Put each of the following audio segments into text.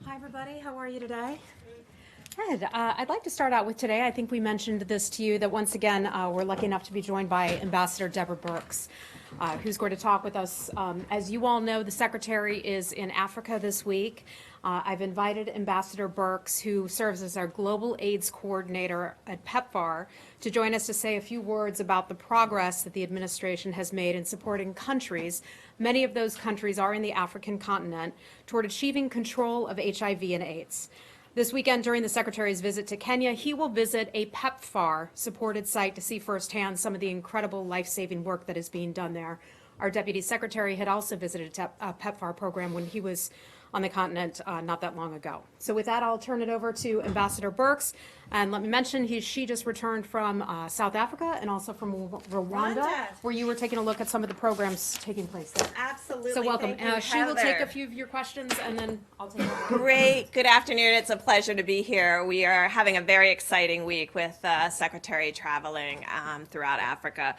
Hi, everybody. How are you today? Good. I'd like to start out with today. I think we mentioned this to you that once again we're lucky enough to be joined by Ambassador Deborah Birx, who's going to talk with us. As you all know, the Secretary is in Africa this week. I've invited Ambassador Birx, who serves as our Global AIDS Coordinator at PEPFAR, to join us to say a few words about the progress that the administration has made in supporting countries. Many of those countries are in the African continent toward achieving control of HIV and AIDS. This weekend, during the Secretary's visit to Kenya, he will visit a PEPFAR-supported site to see firsthand some of the incredible life-saving work that is being done there. Our Deputy Secretary had also visited a PEPFAR program when he was on the continent not that long ago. So with that, I'll turn it over to Ambassador Birx. And let me mention, she just returned from South Africa and also from Rwanda, where you were taking a look at some of the programs taking place there. Absolutely. So welcome. Thank you, she will take Heather. a few of your questions, and then I'll take over. Great. Good afternoon. It's a pleasure to be here. We are having a very exciting week with Secretary traveling throughout Africa.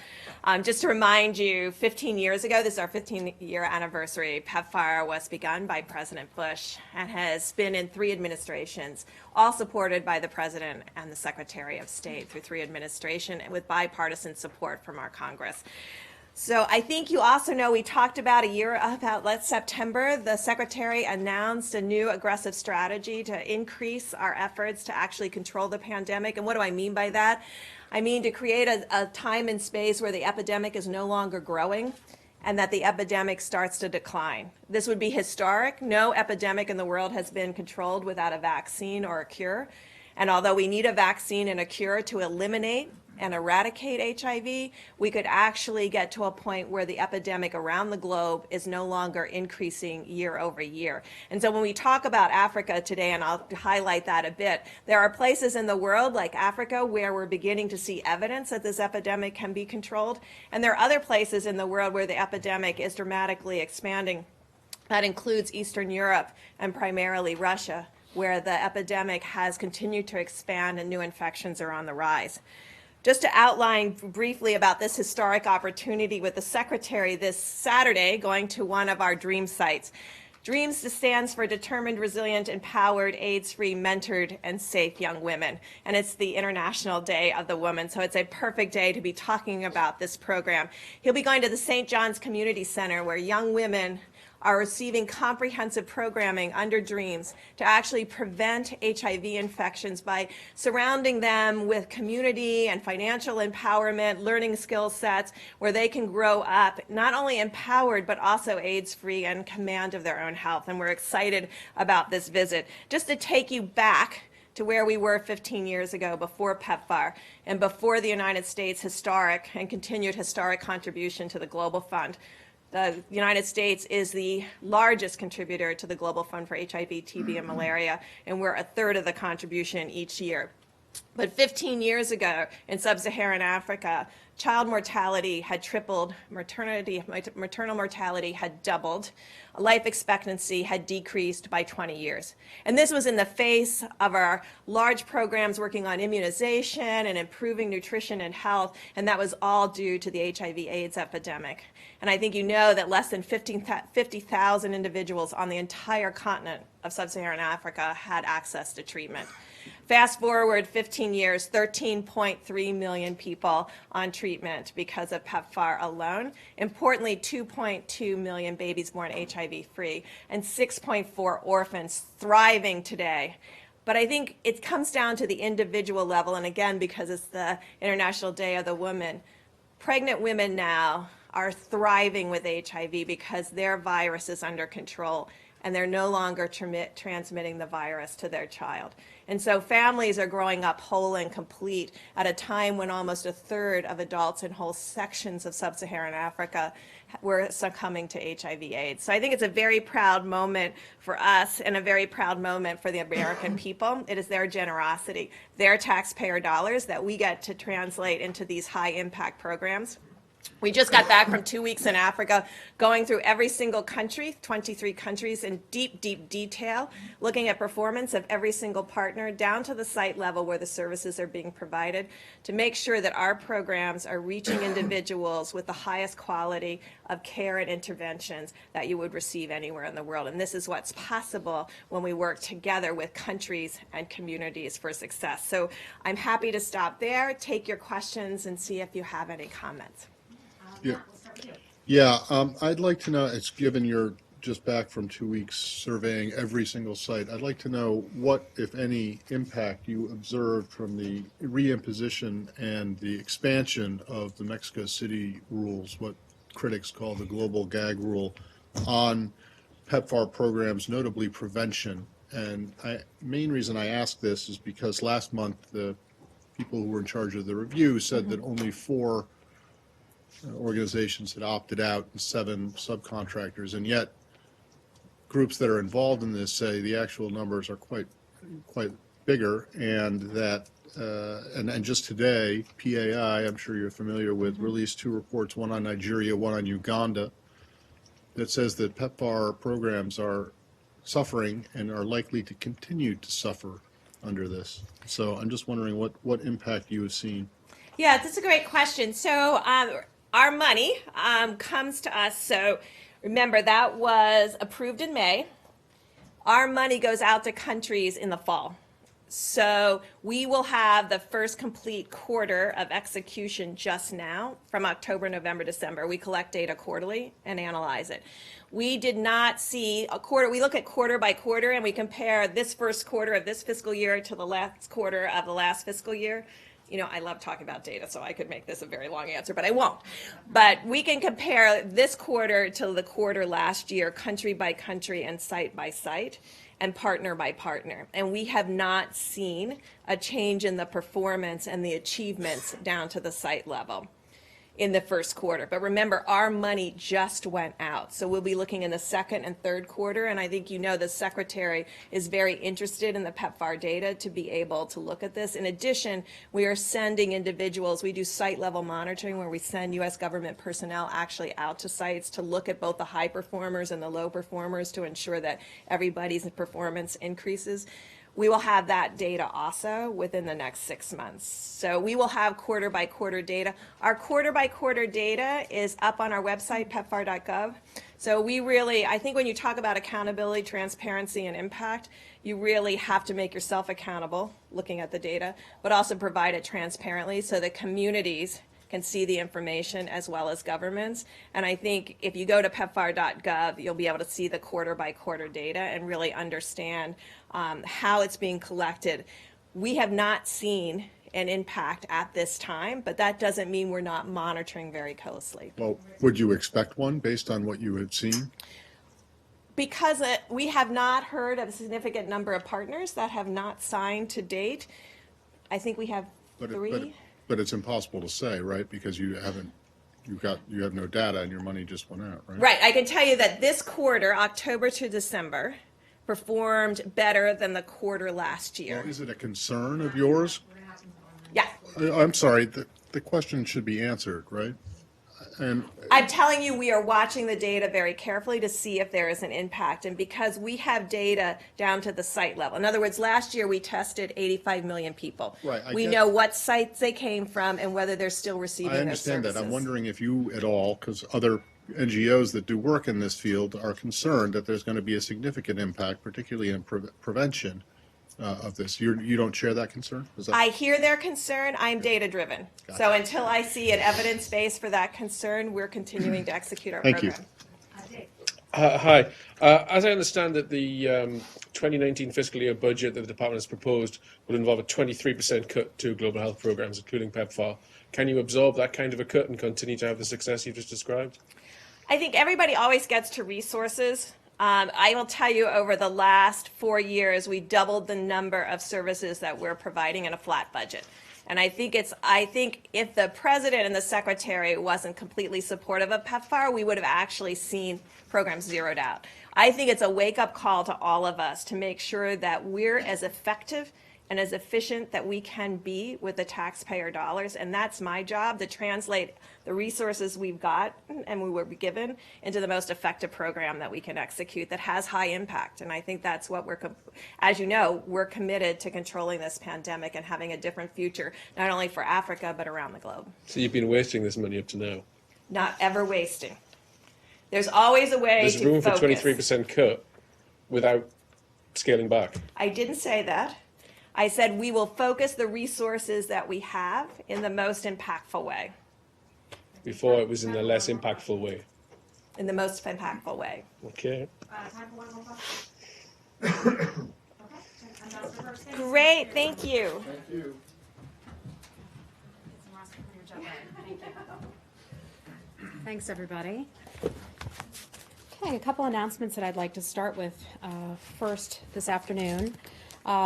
Just to remind you, 15 years ago, this is our 15-year anniversary, PEPFAR was begun by President Bush and has been in 3 administrations, all supported by the President and the Secretary of State through 3 administrations with bipartisan support from our Congress. So I think you also know we talked about last September, the Secretary announced a new aggressive strategy to increase our efforts to actually control the pandemic. And what do I mean by that? I mean to create a time and space where the epidemic is no longer growing and that the epidemic starts to decline. This would be historic. No epidemic in the world has been controlled without a vaccine or a cure. And although we need a vaccine and a cure to eliminate and eradicate HIV, we could actually get to a point where the epidemic around the globe is no longer increasing year over year. And so when we talk about Africa today, and I'll highlight that a bit, there are places in the world like Africa where we're beginning to see evidence that this epidemic can be controlled. And there are other places in the world where the epidemic is dramatically expanding. That includes Eastern Europe and primarily Russia, where the epidemic has continued to expand and new infections are on the rise. Just to outline briefly about this historic opportunity with the Secretary this Saturday, going to one of our DREAM sites. DREAMS stands for Determined, Resilient, Empowered, AIDS-Free, Mentored, and Safe Young Women. And it's the International Day of the Woman, so it's a perfect day to be talking about this program. He'll be going to the St. John's Community Center, where young women are receiving comprehensive programming under DREAMS to actually prevent HIV infections by surrounding them with community and financial empowerment, learning skill sets where they can grow up not only empowered but also AIDS-free and command of their own health. And we're excited about this visit. Just to take you back to where we were 15 years ago before PEPFAR and before the United States' historic and continued historic contribution to the Global Fund. The United States is the largest contributor to the Global Fund for HIV, TB, and malaria, and we're a third of the contribution each year. But 15 years ago in sub-Saharan Africa, child mortality had tripled, maternal mortality had doubled, life expectancy had decreased by 20 years. And this was in the face of our large programs working on immunization and improving nutrition and health, and that was all due to the HIV/AIDS epidemic. And I think you know that less than 50,000 individuals on the entire continent of sub-Saharan Africa had access to treatment. Fast forward 15 years, 13.3 million people on treatment because of PEPFAR alone. Importantly, 2.2 million babies born HIV-free and 6.4 orphans thriving today. But I think it comes down to the individual level, and again, because it's the International Day of the Woman, pregnant women now are thriving with HIV because their virus is under control and they're no longer transmitting the virus to their child. And so families are growing up whole and complete at a time when almost a third of adults in whole sections of sub-Saharan Africa were succumbing to HIV/AIDS. So I think it's a very proud moment for us and a very proud moment for the American people. It is their generosity, their taxpayer dollars that we get to translate into these high impact programs. We just got back from 2 weeks in Africa, going through every single country, 23 countries, in deep, deep detail, looking at performance of every single partner down to the site level where the services are being provided to make sure that our programs are reaching individuals with the highest quality of care and interventions that you would receive anywhere in the world. And this is what's possible when we work together with countries and communities for success. So I'm happy to stop there, take your questions, and see if you have any comments. Yeah. Yeah, I'd like to know, it's given you're just back from 2 weeks surveying every single site, I'd like to know what, if any, impact you observed from the reimposition and the expansion of the Mexico City rules, what critics call the global gag rule, on PEPFAR programs, notably prevention. And main reason I ask this is because last month the people who were in charge of the review said that only 4 organizations had opted out and 7 subcontractors, and yet groups that are involved in this say the actual numbers are quite bigger, and that and just today PAI, I'm sure you're familiar with, released 2 reports, one on Nigeria, one on Uganda, that says that PEPFAR programs are suffering and are likely to continue to suffer under this. So I'm just wondering what impact you have seen. Yeah, that's a great question. So our money comes to us. So remember, that was approved in May. Our money goes out to countries in the fall. So we will have the first complete quarter of execution just now from October, November, December. We collect data quarterly and analyze it. We did not see a quarter. We look at quarter by quarter and we compare this first quarter of this fiscal year to the last quarter of the last fiscal year. You know, I love talking about data, so I could make this a very long answer, but I won't. But we can compare this quarter to the quarter last year, country by country and site by site, and partner by partner. And we have not seen a change in the performance and the achievements down to the site level in the first quarter. But remember, our money just went out. So we'll be looking in the second and third quarter. And I think you know the Secretary is very interested in the PEPFAR data to be able to look at this. In addition, we are sending individuals, we do site level monitoring where we send U.S. government personnel actually out to sites to look at both the high performers and the low performers to ensure that everybody's performance increases. We will have that data also within the next 6 months. So we will have quarter by quarter data. Our quarter by quarter data is up on our website, pepfar.gov. So we really, I think when you talk about accountability, transparency, and impact, you really have to make yourself accountable looking at the data, but also provide it transparently so that communities can see the information as well as governments. And I think if you go to pepfar.gov, you'll be able to see the quarter by quarter data and really understand how it's being collected. We have not seen an impact at this time, but that doesn't mean we're not monitoring very closely. Well, would you expect one based on what you have seen? Because we have not heard of a significant number of partners that have not signed to date. I think we have 3. But it's impossible to say, right? Because you have no data and your money just went out, right? Right. I can tell you that this quarter, October to December, performed better than the quarter last year. Well, is it a concern of yours? Yeah. I'm sorry, the question should be answered, right? And I'm telling you, we are watching the data very carefully to see if there is an impact. And because we have data down to the site level. In other words, last year we tested 85 million people. Right, We know what sites they came from and whether they're still receiving I their understand services. that. I'm wondering if you at all, because other NGOs that do work in this field are concerned that there's going to be a significant impact, particularly in prevention of this. You don't share that concern? Is that... I hear their concern. I'm data driven. So until I see an evidence base for that concern, we're continuing to execute our Thank you. program. Hi. As I understand it, the 2019 fiscal year budget that the department has proposed will involve a 23% cut to global health programs, including PEPFAR. Can you absorb that kind of a cut and continue to have the success you've just described? I think everybody always gets to resources. I will tell you, over the last 4 years, we doubled the number of services that we're providing in a flat budget. And I think if the president and the secretary wasn't completely supportive of PEPFAR, we would have actually seen programs zeroed out. I think it's a wake-up call to all of us to make sure that we're as effective and as efficient that we can be with the taxpayer dollars. And that's my job, to translate the resources we've got and we were given into the most effective program that we can execute that has high impact. And I think that's what as you know, we're committed to controlling this pandemic and having a different future, not only for Africa, but around the globe. So you've been wasting this money up to now. Not ever wasting. There's always a way There's to room for focus. 23% cut without scaling back. I didn't say that. I said we will focus the resources that we have in the most impactful way. Before it was in a less impactful way. In the most impactful way. Okay. Time for one more question? Okay. Ambassador Birx, thanks. Great, thank you. Thank you. Get some rest from your jet lag. Thank you. Thanks, everybody. Okay, a couple announcements that I'd like to start with first this afternoon.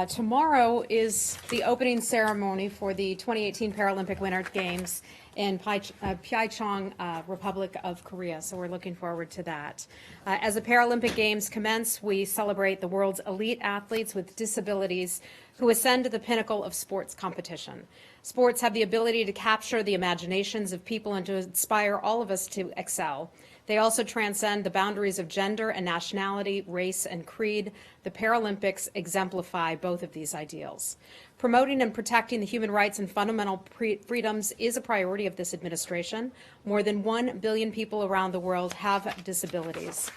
Tomorrow is the opening ceremony for the 2018 Paralympic Winter Games in Pyeongchang, Republic of Korea, so we're looking forward to that. As the Paralympic Games commence, we celebrate the world's elite athletes with disabilities who ascend to the pinnacle of sports competition. Sports have the ability to capture the imaginations of people and to inspire all of us to excel. They also transcend the boundaries of gender and nationality, race and creed. The Paralympics exemplify both of these ideals. Promoting and protecting the human rights and fundamental freedoms is a priority of this administration. More than 1 billion people around the world have disabilities.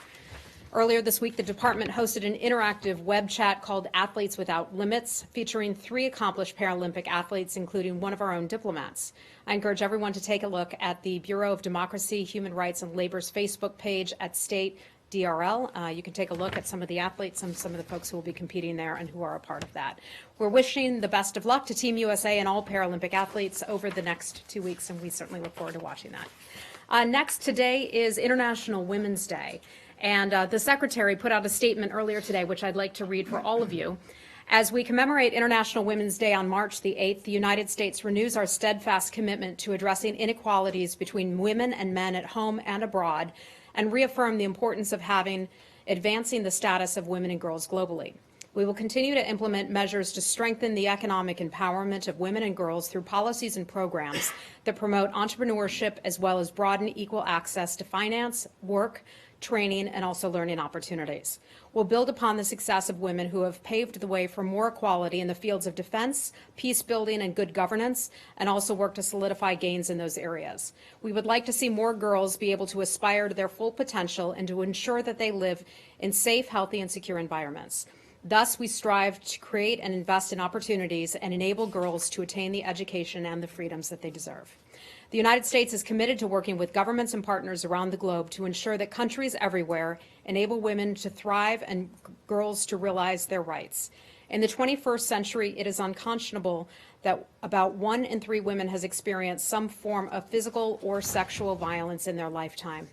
Earlier this week, the department hosted an interactive web chat called Athletes Without Limits, featuring 3 accomplished Paralympic athletes, including one of our own diplomats. I encourage everyone to take a look at the Bureau of Democracy, Human Rights, and Labor's Facebook page at State DRL. You can take a look at some of the athletes and some of the folks who will be competing there and who are a part of that. We're wishing the best of luck to Team USA and all Paralympic athletes over the next 2 weeks, and we certainly look forward to watching that. Next, today is International Women's Day. And the Secretary put out a statement earlier today, which I'd like to read for all of you. As we commemorate International Women's Day on March the 8th, the United States renews our steadfast commitment to addressing inequalities between women and men at home and abroad, and reaffirm the importance of advancing the status of women and girls globally. We will continue to implement measures to strengthen the economic empowerment of women and girls through policies and programs that promote entrepreneurship as well as broaden equal access to finance, work, training, and also learning opportunities. We'll build upon the success of women who have paved the way for more equality in the fields of defense, peace building, and good governance, and also work to solidify gains in those areas. We would like to see more girls be able to aspire to their full potential and to ensure that they live in safe, healthy, and secure environments. Thus, we strive to create and invest in opportunities and enable girls to attain the education and the freedoms that they deserve. The United States is committed to working with governments and partners around the globe to ensure that countries everywhere enable women to thrive and girls to realize their rights. In the 21st century, it is unconscionable that about 1 in 3 women has experienced some form of physical or sexual violence in their lifetime.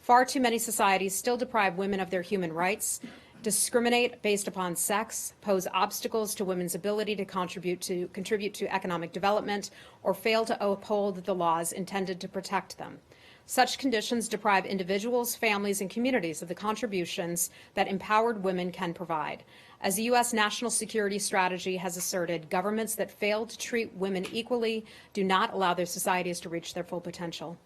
Far too many societies still deprive women of their human rights, discriminate based upon sex, pose obstacles to women's ability to contribute to economic development, or fail to uphold the laws intended to protect them. Such conditions deprive individuals, families, and communities of the contributions that empowered women can provide. As the U.S. national security strategy has asserted, governments that fail to treat women equally do not allow their societies to reach their full potential.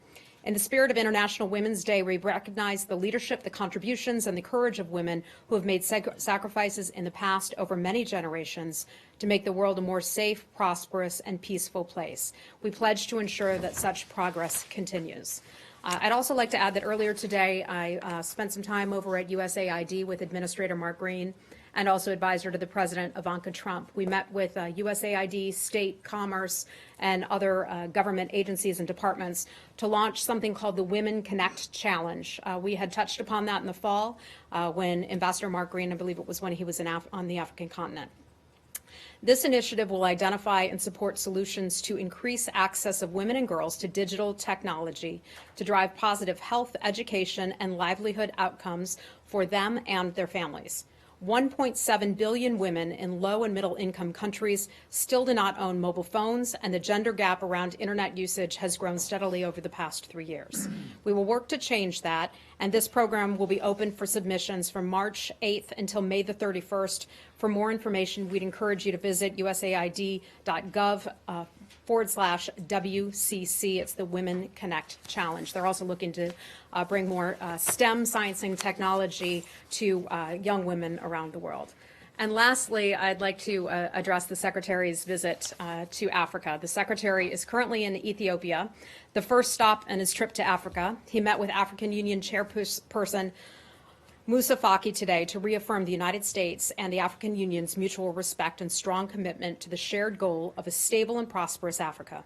In the spirit of International Women's Day, we recognize the leadership, the contributions, and the courage of women who have made sacrifices in the past over many generations to make the world a more safe, prosperous, and peaceful place. We pledge to ensure that such progress continues. I'd also like to add that earlier today, I spent some time over at USAID with Administrator Mark Green and also advisor to the President, Ivanka Trump. We met with USAID, State, Commerce, and other government agencies and departments to launch something called the Women Connect Challenge. We had touched upon that in the fall when Ambassador Mark Green, I believe it was when he was on the African continent. This initiative will identify and support solutions to increase access of women and girls to digital technology to drive positive health, education, and livelihood outcomes for them and their families. 1.7 billion women in low and middle income countries still do not own mobile phones, and the gender gap around internet usage has grown steadily over the past 3 years. We will work to change that, and this program will be open for submissions from March 8th until May the 31st. For more information, we'd encourage you to visit usaid.gov/WCC. It's the Women Connect Challenge. They're also looking to bring more STEM, science, and technology to young women around the world. And lastly, I'd like to address the Secretary's visit to Africa. The Secretary is currently in Ethiopia, the first stop in his trip to Africa. He met with African Union Chairperson Moussa Faki today to reaffirm the United States and the African Union's mutual respect and strong commitment to the shared goal of a stable and prosperous Africa.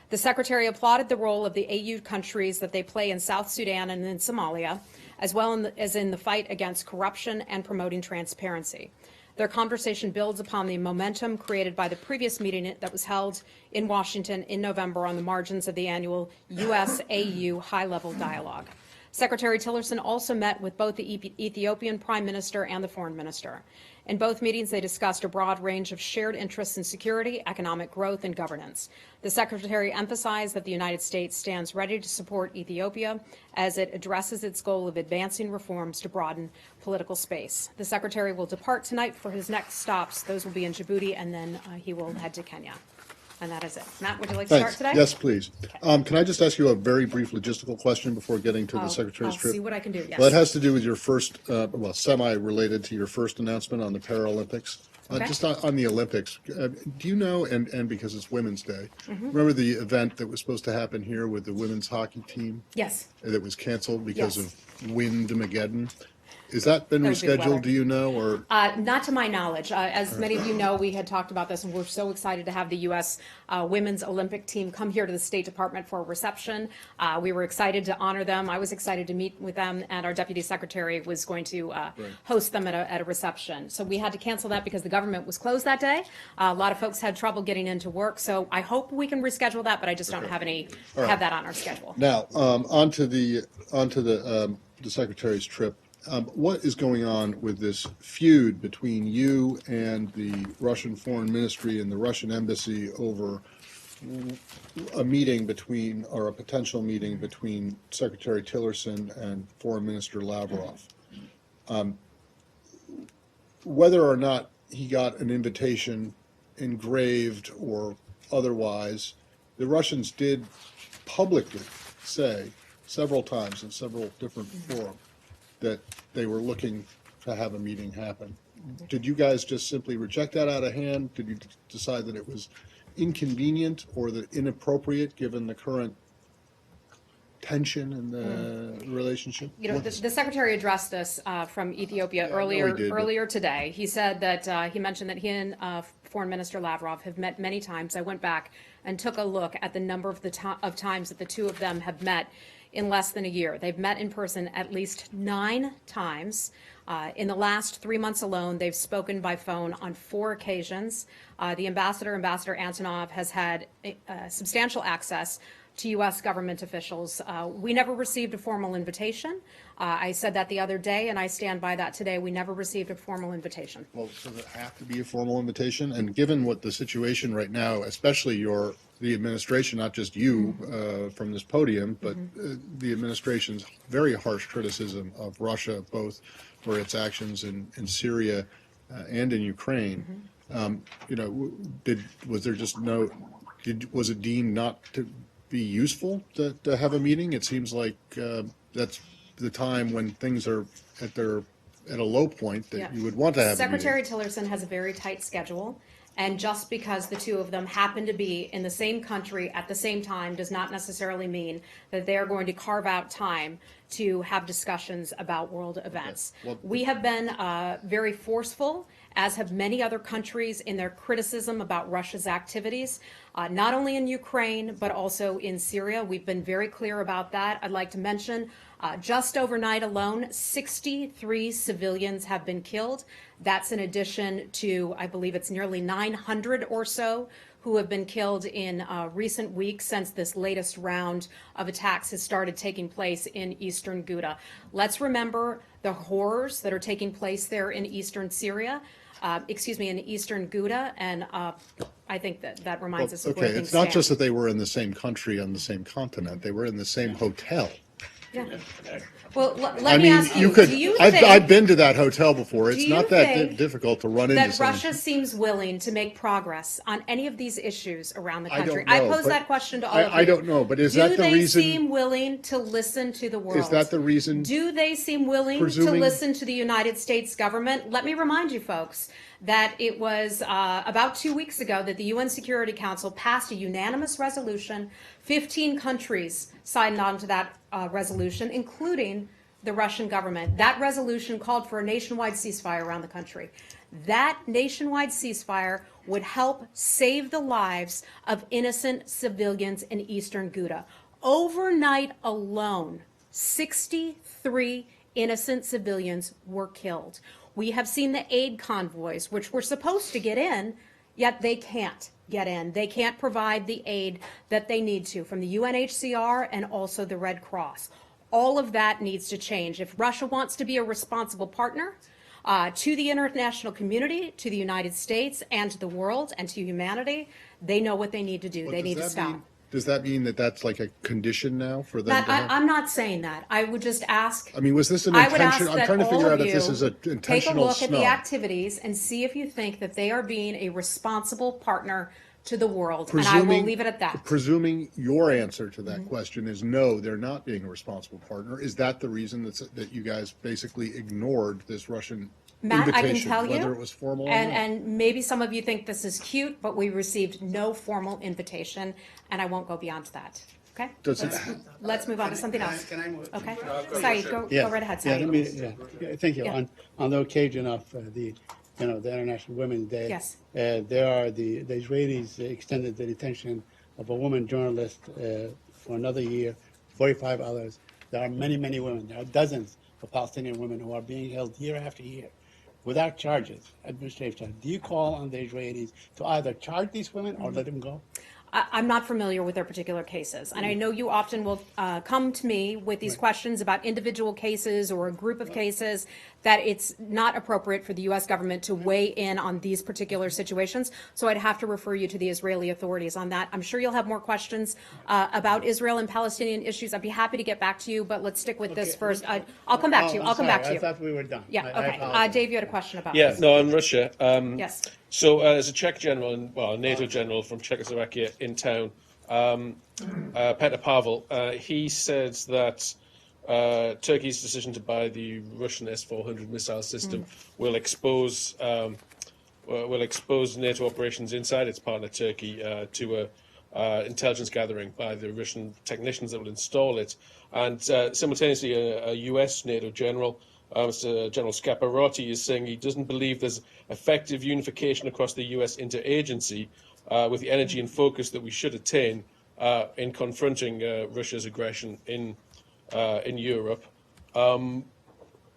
The Secretary applauded the role of the AU countries that they play in South Sudan and in Somalia, as well as in the fight against corruption and promoting transparency. Their conversation builds upon the momentum created by the previous meeting that was held in Washington in November on the margins of the annual U.S.-AU high-level dialogue. Secretary Tillerson also met with both the Ethiopian Prime Minister and the Foreign Minister. In both meetings, they discussed a broad range of shared interests in security, economic growth, and governance. The Secretary emphasized that the United States stands ready to support Ethiopia as it addresses its goal of advancing reforms to broaden political space. The Secretary will depart tonight for his next stops. Those will be in Djibouti, and then he will head to Kenya. And that is it. Matt, would you like to start Thanks. today? Yes, please. Can I just ask you a very brief logistical question before getting to the Secretary's I'll trip? see what I can do, yes. Well, it has to do with your first, semi-related to your first announcement on the Paralympics. Okay. Just on the Olympics, do you know, and because it's Women's Day, Mm-hmm. remember the event that was supposed to happen here with the women's hockey team Yes. that was canceled because Yes. of Wind-mageddon? Has that been That would be the weather. rescheduled, do you know, or? Not to my knowledge. As many of you know, we had talked about this, and we're so excited to have the U.S. Women's Olympic team come here to the State Department for a reception. We were excited to honor them. I was excited to meet with them, and our Deputy Secretary was going to host them at a reception. So we had to cancel that because the government was closed that day. A lot of folks had trouble getting into work, so I hope we can reschedule that, but I just don't have that on our schedule. Now, onto the Secretary's trip. What is going on with this feud between you and the Russian Foreign Ministry and the Russian Embassy over a meeting between, or a potential meeting between Secretary Tillerson and Foreign Minister Lavrov? Whether or not he got an invitation engraved or otherwise, the Russians did publicly say several times in several different forums that they were looking to have a meeting happen. Did you guys just simply reject that out of hand? Did you decide that it was inconvenient or that inappropriate given the current tension in the relationship? You know, the Secretary addressed this from Ethiopia earlier today. He said that he mentioned that he and Foreign Minister Lavrov have met many times. I went back and took a look at the number of times that the two of them have met in less than a year. They've met in person at least 9 times. In the last 3 months alone, they've spoken by phone on 4 occasions. The Ambassador Antonov, has had substantial access to U.S. government officials. We never received a formal invitation. I said that the other day, and I stand by that today. We never received a formal invitation. Well, does it have to be a formal invitation? And given what the situation right now, especially the administration, not just you from this podium, but the administration's very harsh criticism of Russia, both for its actions in Syria and in Ukraine. Was it deemed not to be useful to have a meeting? It seems like that's the time when things are at a low point that you would want to have Secretary a meeting. Tillerson has a very tight schedule, and just because the two of them happen to be in the same country at the same time does not necessarily mean that they are going to carve out time to have discussions about world events. Well, we have been very forceful, as have many other countries, in their criticism about Russia's activities, not only in Ukraine, but also in Syria. We've been very clear about that. I'd like to mention just overnight alone, 63 civilians have been killed. That's in addition to, I believe it's nearly 900 or so who have been killed in recent weeks since this latest round of attacks has started taking place in eastern Ghouta. Let's remember the horrors that are taking place there in eastern Syria, in eastern Ghouta, and I think that reminds us of where Okay, things it's not stand. just that they were in the same country on the same continent, they were in the same hotel. Yeah. Well, I let me mean, ask you, could, do you I've think been to that hotel before. It's you not that think difficult to run into that someone. Russia seems willing to make progress on any of these issues around the I country? don't know, I pose but that question to all of you. I don't know, but is that the Do reason? they seem willing to listen to the world? Is that the reason? Do they seem willing to Presuming- listen to the United States government? Let me remind you, folks, that it was about 2 weeks ago that the UN Security Council passed a unanimous resolution. 15 countries signed on to that resolution, including the Russian government. That resolution called for a nationwide ceasefire around the country. That nationwide ceasefire would help save the lives of innocent civilians in eastern Ghouta. Overnight alone, 63 innocent civilians were killed. We have seen the aid convoys, which were supposed to get in, yet they can't get in. They can't provide the aid that they need to from the UNHCR and also the Red Cross. All of that needs to change. If Russia wants to be a responsible partner to the international community, to the United States, and to the world, and to humanity, they know what they need to do. But They does need to that stop. mean- Does that mean that that's like a condition now for them Matt, to have? I'm not saying that. I would just ask. I mean, was this an I would ask intention? I'm that trying to all figure of out if this you is an take a intentional look at the snub. activities and see if you think that they are being a responsible partner to the world. And I will leave it at that. Presuming your answer to Mm-hmm. that question is no, they're not being a responsible partner, is that the reason that you guys basically ignored this Russian Matt, I can invitation, tell you, whether it was formal or and, not? and maybe some of you think this is cute, but we received no formal invitation, and I won't go beyond that. Okay? Does it- Let's move on to something else. Can I move? Okay? Sorry, go right ahead, Yeah, Saeed. yeah, thank you. Yeah. On the occasion of the International Women's Day. Yes. The Israelis extended the detention of a woman journalist for another year, 45 others. There are many, many women. There are dozens of Palestinian women who are being held year after year without charges, administrative charges. Do you call on the Israelis to either charge these women or let them go? I'm not familiar with their particular cases, and I know you often will come to me with these questions about individual cases or a group of cases, that it's not appropriate for the U.S. government to weigh in on these particular situations. So I'd have to refer you to the Israeli authorities on that. I'm sure you'll have more questions about Israel and Palestinian issues. I'd be happy to get back to you, but let's stick with this Okay. first. I'll come back to you. Oh, I'll come sorry, back to you. I thought we were done. Yeah, I okay. apologize. Dave, you had a question about Yeah, this. no, on Russia. Yes. So, as a Czech general, and well, a NATO general from Czechoslovakia in town, Petr Pavel, he says that Turkey's decision to buy the Russian S-400 missile system will expose NATO operations inside its partner Turkey to intelligence gathering by the Russian technicians that will install it, and simultaneously a U.S. NATO general. Mr. General Scaparotti is saying he doesn't believe there's effective unification across the U.S. interagency with the energy and focus that we should attain in confronting Russia's aggression in Europe.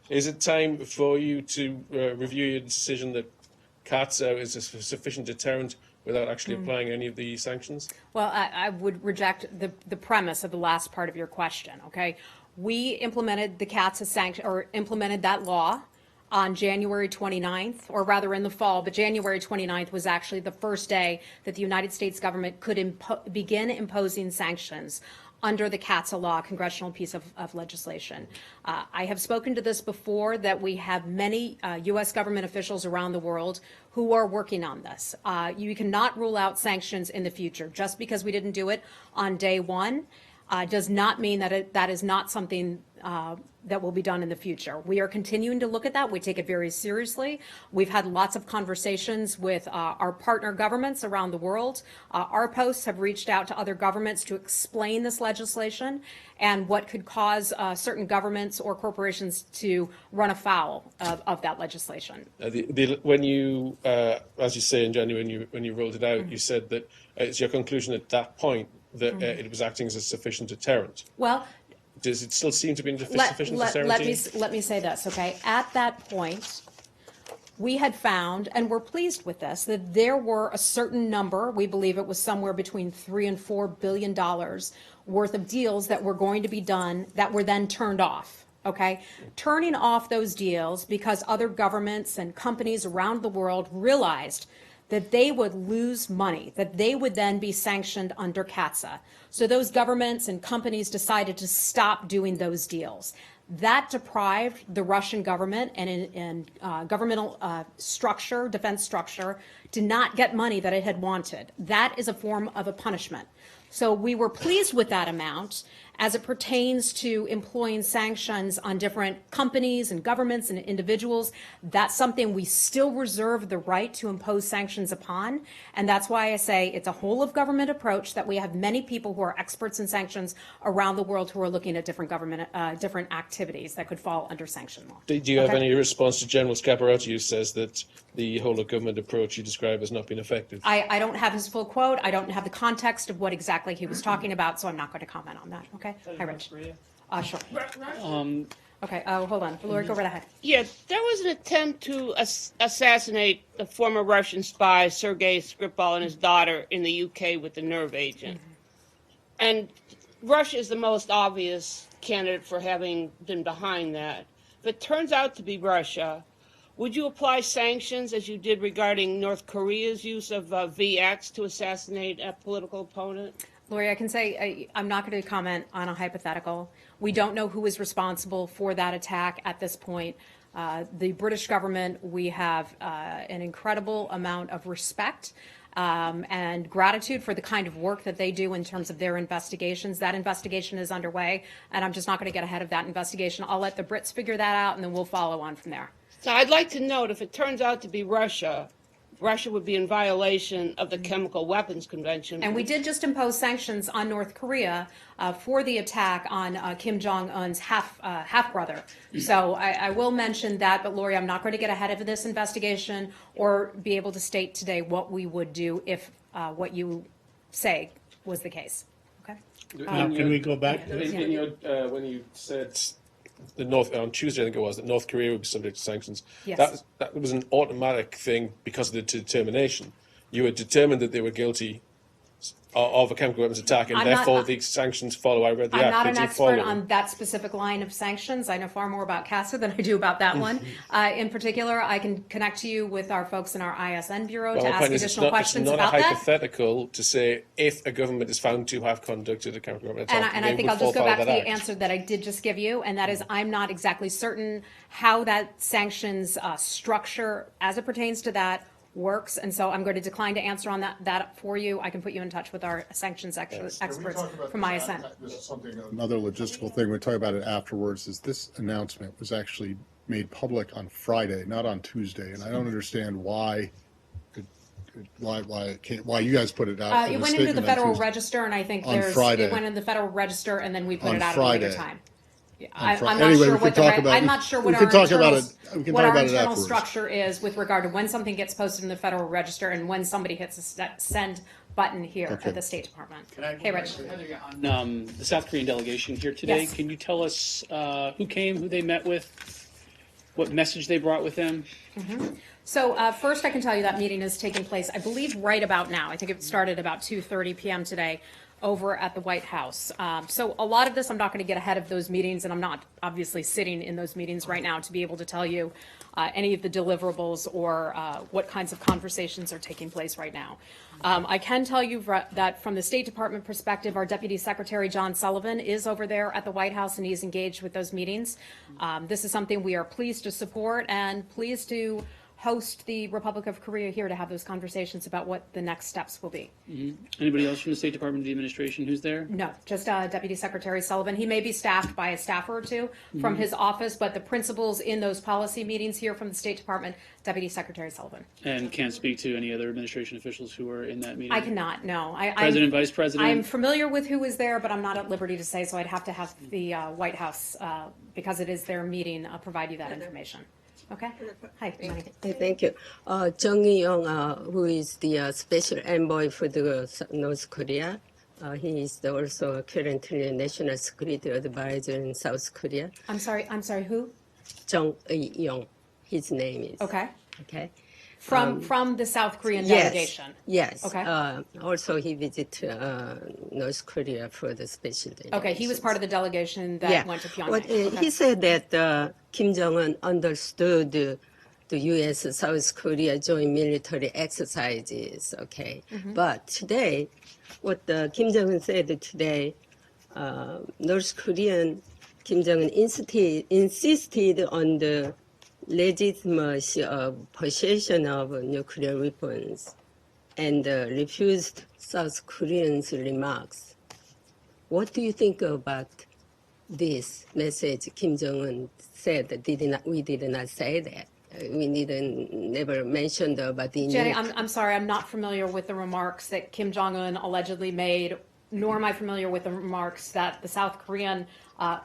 Is it time for you to review your decision that Katsau is a sufficient deterrent without actually applying any of the sanctions? Well, I would reject the premise of the last part of your question, okay? We implemented the CATSA sanction, or implemented that law on January 29th, or rather in the fall, but January 29th was actually the first day that the United States government could begin imposing sanctions under the CATSA law, congressional piece of legislation. I have spoken to this before, that we have many U.S. government officials around the world who are working on this. You cannot rule out sanctions in the future. Just because we didn't do it on day one does not mean that that is not something that will be done in the future. We are continuing to look at that. We take it very seriously. We've had lots of conversations with our partner governments around the world. Our posts have reached out to other governments to explain this legislation and what could cause certain governments or corporations to run afoul of that legislation. When you, as you say in January, when you rolled it out, you said that it's your conclusion at that point that it was acting as a sufficient deterrent. Well, Does it still seem to be a sufficient deterrent? let me say this, okay? At that point, we had found, and we're pleased with this, that there were a certain number, we believe it was somewhere between $3 and $4 billion worth of deals that were going to be done that were then turned off. okay? Turning off those deals because other governments and companies around the world realized that they would lose money, that they would then be sanctioned under CATSA. So those governments and companies decided to stop doing those deals. That deprived the Russian government and governmental structure, defense structure, to not get money that it had wanted. That is a form of a punishment. So we were pleased with that amount as it pertains to employing sanctions on different companies and governments and individuals. That's something we still reserve the right to impose sanctions upon. And that's why I say it's a whole of government approach, that we have many people who are experts in sanctions around the world who are looking at different government, different activities that could fall under sanction law. Do you have Okay. any response to General Scaparotti, who says that the whole of government approach you describe has not been effective? I don't have his full quote. I don't have the context of what exactly he was talking about, so I'm not going to comment on that. Okay? Hi, Rich. Sure. Okay. Hold on. Lori, go right ahead. Yeah, there was an attempt to assassinate the former Russian spy Sergei Skripal and his daughter in the UK with the nerve agent. And Russia is the most obvious candidate for having been behind that. If it turns out to be Russia, would you apply sanctions as you did regarding North Korea's use of VX to assassinate a political opponent? Lori, I can say I'm not going to comment on a hypothetical. We don't know who is responsible for that attack at this point. The British government, we have an incredible amount of respect and gratitude for the kind of work that they do in terms of their investigations. That investigation is underway, and I'm just not going to get ahead of that investigation. I'll let the Brits figure that out, and then we'll follow on from there. So I'd like to note, if it turns out to be Russia, Russia would be in violation of the Chemical Weapons Convention. And we did just impose sanctions on North Korea for the attack on Kim Jong-un's half-brother. So I will mention that, but Lori, I'm not going to get ahead of this investigation or be able to state today what we would do if what you say was the case. Okay? Now, can we go back? In your, when you said the North on Tuesday, I think it was, that North Korea would be subject to sanctions. Yes. That was an automatic thing because of the determination. You had determined that they were guilty of a chemical weapons attack, and I'm not- therefore the sanctions follow. I read the I'm act. not They an do expert follow. on that specific line of sanctions. I know far more about CASA than I do about that one. In particular, I can connect you with our folks in our ISN Bureau to My ask point is, additional questions it's not about a that. hypothetical to say if a government is found to have conducted a chemical weapons attack, And I they think would I'll just go follow back to that the act. answer that I did just give you, and that is I'm not exactly certain how that sanctions structure as it pertains to that works, and so I'm going to decline to answer on that for you. I can put you in touch with our sanctions experts from ISN. This is something, another logistical thing, we'll talk about it afterwards, is this announcement was actually made public on Friday, not on Tuesday, and I don't understand why why you guys put it out. It in a went into the statement on Federal Tuesday. Register, and I think On Friday. it went in the Federal Register, and then we put On it out at a later Friday. time. On Fri- I'm not Anyway, sure we what can talk about- I'm not sure we what can our talk about internal, it- we can what talk our about it internal afterwards. structure is with regard to when something gets posted in the Federal Register and when somebody hits a send button here Okay. at the State Department. Can I go Hey, back Rich. to On the South Korean delegation here today, Yes. can you tell us who came, who they met with, what message they brought with them? So first, I can tell you that meeting is taking place, I believe, right about now. I think it started about 2:30 p.m. today over at the White House. So a lot of this, I'm not going to get ahead of those meetings, and I'm not obviously sitting in those meetings right now to be able to tell you any of the deliverables or what kinds of conversations are taking place right now. I can tell you that from the State Department perspective, our Deputy Secretary, John Sullivan, is over there at the White House, and he's engaged with those meetings. This is something we are pleased to support and pleased to host the Republic of Korea here to have those conversations about what the next steps will be. Anybody else from the State Department of the administration who's there? No, just Deputy Secretary Sullivan. He may be staffed by a staffer or two from his office, but the principals in those policy meetings here from the State Department, Deputy Secretary Sullivan. And can't speak to any other administration officials who were in that meeting? I cannot, no. President, Vice President? I'm familiar with who was there, but I'm not at liberty to say, so I'd have to have the White House, because it is their meeting, provide you that information. Okay? Hi, Imani. Thank you. Jung Eui-yong, who is the special envoy for the North Korea, he is also currently National Security Advisor in South Korea. I'm sorry, who? Jung Eui-yong, his name is. Okay. Okay. From the South Korean Yes, delegation? yes. Okay. Also, he visited North Korea for the special delegation. Okay, he was part of the delegation that Yeah. went to Pyongyang. But Okay. he said that Kim Jong-un understood the U.S. South Korea joint military exercises. Okay, but today, what Kim Jong-un said today, North Korean Kim Jong-un insisted on the legitimacy of possession of nuclear weapons and refused South Koreans' remarks. What do you think about this message Kim Jong-un said? We did not say that. We never mentioned about the Jenny, I'm sorry, I'm not familiar with the remarks that Kim Jong-un allegedly made, nor am I familiar with the remarks that the South Korean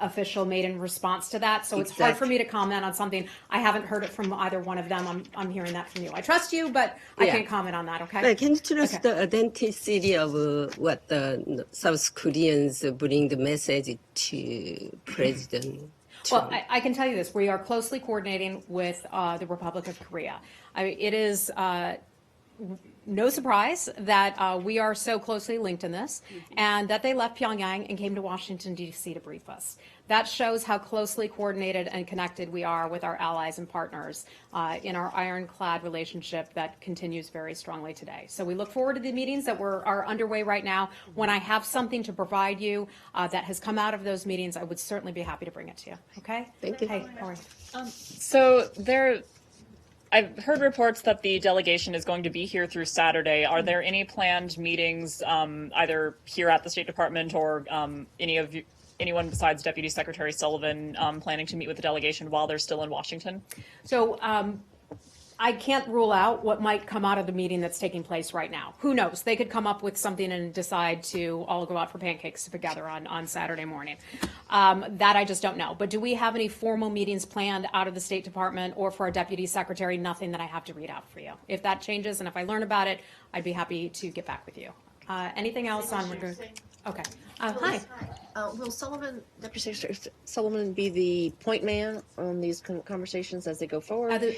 official made in response to that. So it's hard for me to comment on something. I haven't heard it from either one of them. I'm hearing that from you. I trust you, but I Yeah. can't comment on that, okay? But can you tell us Okay. the authenticity of what the South Koreans bring the message to President? Well, I can tell you this. We are closely coordinating with the Republic of Korea. It is no surprise that we are so closely linked in this and that they left Pyongyang and came to Washington, D.C. to brief us. That shows how closely coordinated and connected we are with our allies and partners in our ironclad relationship that continues very strongly today. So we look forward to the meetings that are underway right now. When I have something to provide you that has come out of those meetings, I would certainly be happy to bring it to you. Okay? Thank you. Hey, all right. So I've heard reports that the delegation is going to be here through Saturday. Are there any planned meetings, either here at the State Department or anyone besides Deputy Secretary Sullivan planning to meet with the delegation while they're still in Washington? So I can't rule out what might come out of the meeting that's taking place right now. Who knows? They could come up with something and decide to all go out for pancakes together on Saturday morning. That I just don't know. But do we have any formal meetings planned out of the State Department or for our Deputy Secretary? Nothing that I have to read out for you. If that changes and if I learn about it, I'd be happy to get back with you. Anything else on? Okay. Hi. Will Deputy Secretary Sullivan be the point man on these conversations as they go forward?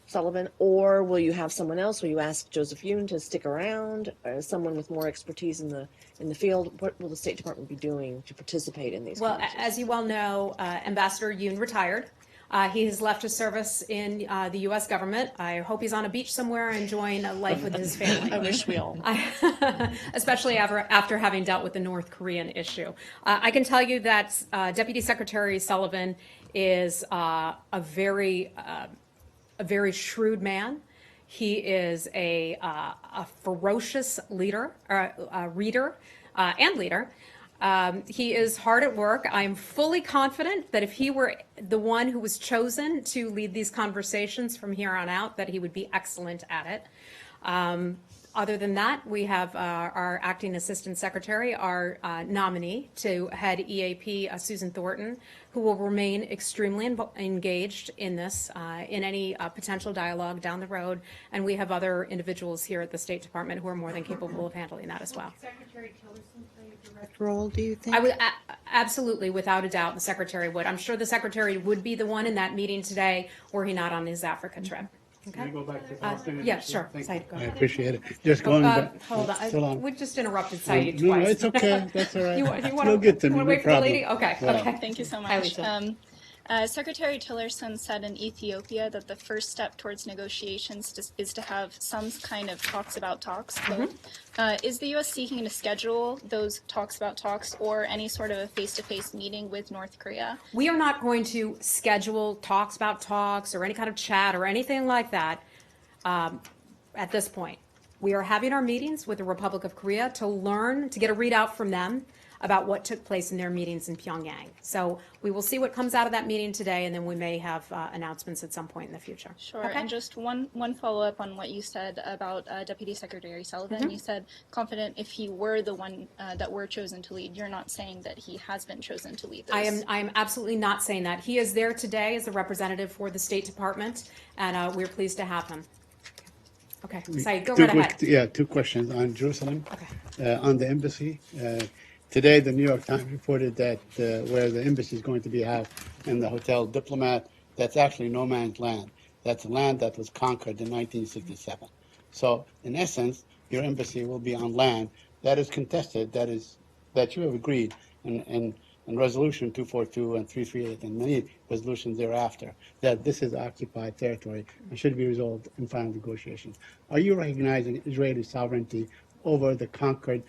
Sullivan, or will you have someone else? Will you ask Joseph Yoon to stick around, or someone with more expertise in the field? What will the State Department be doing to participate in these? Well, as you well know, Ambassador Yoon retired. He has left his service in the U.S. government. I hope he's on a beach somewhere enjoying a life with his family. I wish we all. Especially after having dealt with the North Korean issue. I can tell you that Deputy Secretary Sullivan is a very shrewd man. He is a ferocious reader. He is hard at work. I'm fully confident that if he were the one who was chosen to lead these conversations from here on out, that he would be excellent at it. Other than that, we have our acting assistant secretary, our nominee to head EAP, Susan Thornton, who will remain extremely engaged in this, in any potential dialogue down the road. And we have other individuals here at the State Department who are more than capable of handling that as well. Secretary Tillerson play a direct role, do you think? I would absolutely, without a doubt, the secretary would. I'm sure the secretary would be the one in that meeting today, were he not on his Africa trip. Can I Okay? go back to Palestinian Yeah, issues? sure. Thank Said, you. go I ahead. appreciate it. Just going back. Hold on. Hold on. We just interrupted Saeed No, twice. it's okay. That's all right. You It's want no good to to me. No wait for the problem. lady? Okay, Yeah. okay. Thank you so Hi, much. Lisa. Secretary Tillerson said in Ethiopia that the first step towards negotiations is to have some kind of talks about talks. Is the U.S. seeking to schedule those talks about talks or any sort of a face-to-face meeting with North Korea? We are not going to schedule talks about talks or any kind of chat or anything like that at this point. We are having our meetings with the Republic of Korea to learn, to get a readout from them about what took place in their meetings in Pyongyang. So we will see what comes out of that meeting today, and then we may have announcements at some point in the future. Sure. Okay? And just one follow-up on what you said about Deputy Secretary Sullivan. You said confident if he were the one that were chosen to lead. You're not saying that he has been chosen to lead those. I am absolutely not saying that. He is there today as a representative for the State Department, and we're pleased to have him. Okay, Saeed, go right ahead. Two questions on Jerusalem. Okay. On the embassy. Today, the New York Times reported that where the embassy is going to be housed in the Hotel Diplomat, that's actually no man's land. That's land that was conquered in 1967. So, in essence, your embassy will be on land that is contested, that you have agreed in Resolution 242 and 338 and many resolutions thereafter, that this is occupied territory and should be resolved in final negotiations. Are you recognizing Israeli sovereignty over the conquered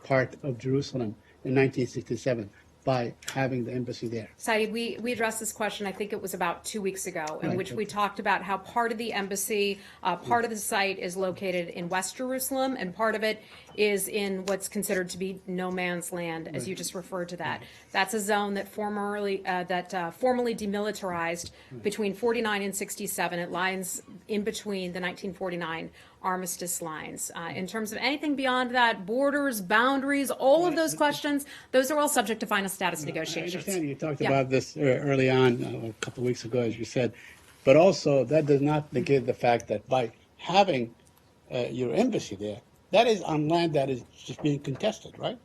part of Jerusalem in 1967 by having the embassy there? Saeed, we addressed this question, I think it was about 2 weeks ago, in Right, which we okay. talked about how part of the embassy, part of the site is located in West Jerusalem, and part of it is in what's considered to be no man's land, as you just referred to that. That's a zone that formally demilitarized between 49 and 67. It lies in between the 1949 armistice lines. In terms of anything beyond that, borders, boundaries, all of those questions, those are all subject to final status I negotiations. understand you talked Yeah. about this early on, a couple of weeks ago, as you said, but also that does not negate the fact that by having your embassy there, that is on land that is just being contested, right?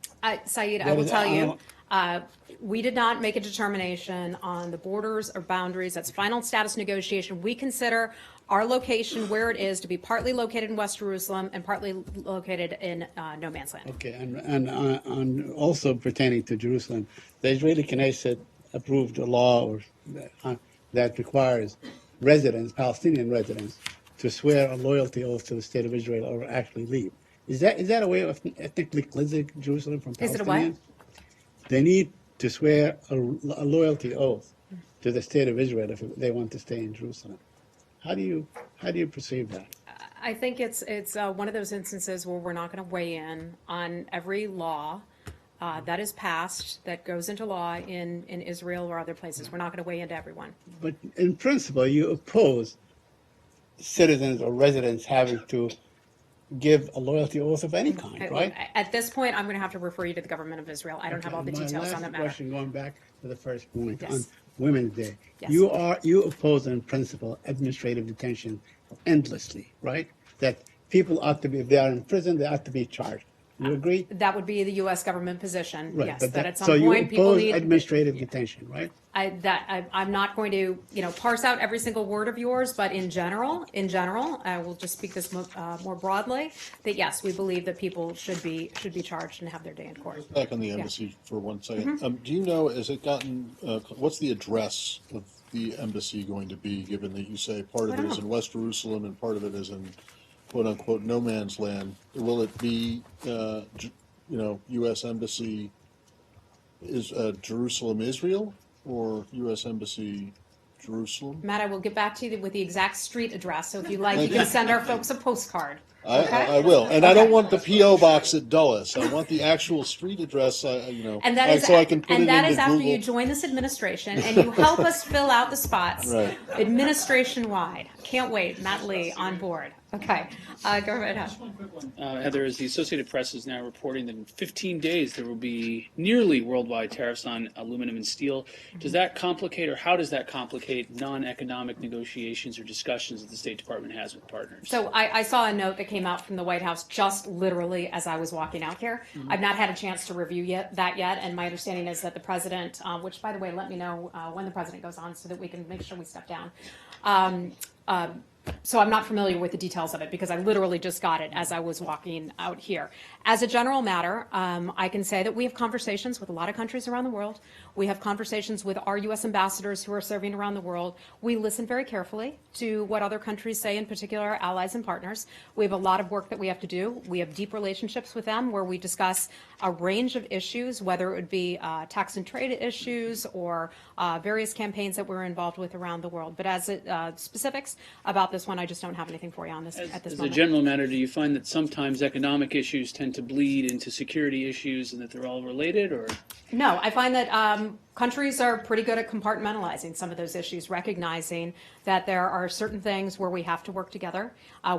Saeed, I That will is- tell I you, don't- we did not make a determination on the borders or boundaries. That's final status negotiation. We consider our location where it is to be partly located in West Jerusalem and partly located in no man's land. Okay, and on also pertaining to Jerusalem, the Israeli Knesset approved a law that requires residents, Palestinian residents, to swear a loyalty oath to the state of Israel or actually leave. Is that a way of ethnically cleansing Jerusalem from Palestinians? Is it a what? They need to swear a loyalty oath to the state of Israel if they want to stay in Jerusalem. How do you perceive that? I think it's one of those instances where we're not going to weigh in on every law that is passed, that goes into law in Israel or other places. We're not going to weigh into everyone. But in principle, you oppose citizens or residents having to give a loyalty oath of any kind, right? At this point, I'm going to have to refer you to the government of Israel. I don't have all the details on that My last matter. question, going back to the first point Yes. on Women's Day. Yes. You oppose in principle administrative detention endlessly, right? That people ought to be, if they are in prison, they ought to be charged. You agree? That would be the U.S. government position, Right. yes, but that at so some you point, people oppose need. administrative detention, right? I'm not going to, parse out every single word of yours, but in general, I will just speak this more broadly, that yes, we believe that people should be charged and have their day in court. Back on the embassy for 1 second. Do you know, has it gotten, what's the address of the embassy going to be, given that you say part of it is in West Jerusalem and part of it is in quote-unquote no man's land? Will it be, U.S. Embassy is Jerusalem, Israel, or U.S. Embassy, Jerusalem? Matt, I will get back to you with the exact street address, so if you'd like, you can send our folks a postcard. I will, and I don't want the P.O. box at Dulles. I want the actual street address, And that is, so I can put and it that into is after Google. you join this administration and you help us fill out the spots, Right. administration-wide. Can't wait, Matt Lee on board. Okay, go right ahead. Heather, as the Associated Press is now reporting that in 15 days there will be nearly worldwide tariffs on aluminum and steel. Does that complicate, or how does that complicate non-economic negotiations or discussions that the State Department has with partners? So I saw a note that came out from the White House just literally as I was walking out here. I've not had a chance to review that yet, and my understanding is that the president, which by the way, let me know when the president goes on so that we can make sure we step down. So I'm not familiar with the details of it because I literally just got it as I was walking out here. As a general matter, I can say that we have conversations with a lot of countries around the world. We have conversations with our U.S. ambassadors who are serving around the world. We listen very carefully to what other countries say, in particular our allies and partners. We have a lot of work that we have to do. We have deep relationships with them where we discuss a range of issues, whether it would be tax and trade issues or various campaigns that we're involved with around the world. But as specifics about this one, I just don't have anything for you on this at this As a moment. general matter, do you find that sometimes economic issues tend to bleed into security issues and that they're all related, or? No, I find that countries are pretty good at compartmentalizing some of those issues, recognizing that there are certain things where we have to work together.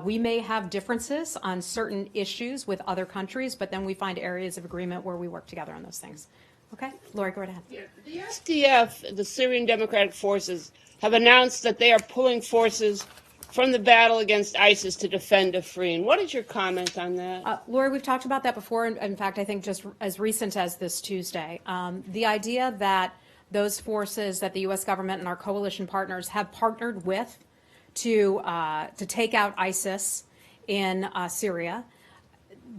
We may have differences on certain issues with other countries, but then we find areas of agreement where we work together on those things. Okay, Lori, go right ahead. The SDF, the Syrian Democratic Forces, have announced that they are pulling forces from the battle against ISIS to defend Afrin. What is your comment on that? Lori, we've talked about that before. In fact, I think just as recent as this Tuesday. The idea that those forces that the U.S. government and our coalition partners have partnered with to take out ISIS in Syria.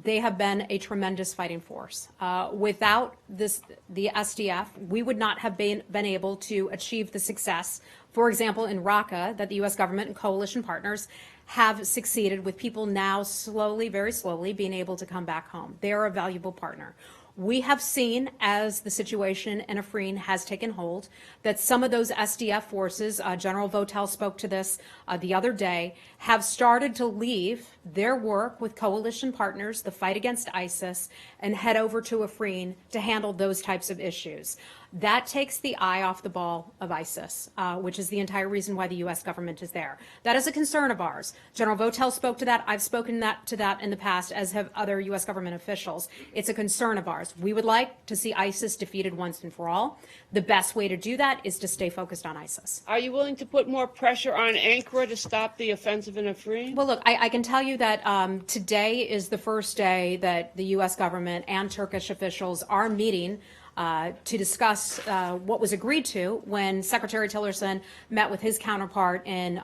They have been a tremendous fighting force. Without the SDF, we would not have been able to achieve the success, for example, in Raqqa, that the U.S. government and coalition partners have succeeded with people now slowly, very slowly, being able to come back home. They are a valuable partner. We have seen, as the situation in Afrin has taken hold, that some of those SDF forces, General Votel spoke to this the other day, have started to leave their work with coalition partners, the fight against ISIS, and head over to Afrin to handle those types of issues. That takes the eye off the ball of ISIS, which is the entire reason why the U.S. government is there. That is a concern of ours. General Votel spoke to that. I've spoken to that in the past, as have other U.S. government officials. It's a concern of ours. We would like to see ISIS defeated once and for all. The best way to do that is to stay focused on ISIS. Are you willing to put more pressure on Ankara to stop the offensive in Afrin? Well, look, I can tell you that today is the first day that the U.S. government and Turkish officials are meeting to discuss what was agreed to when Secretary Tillerson met with his counterpart in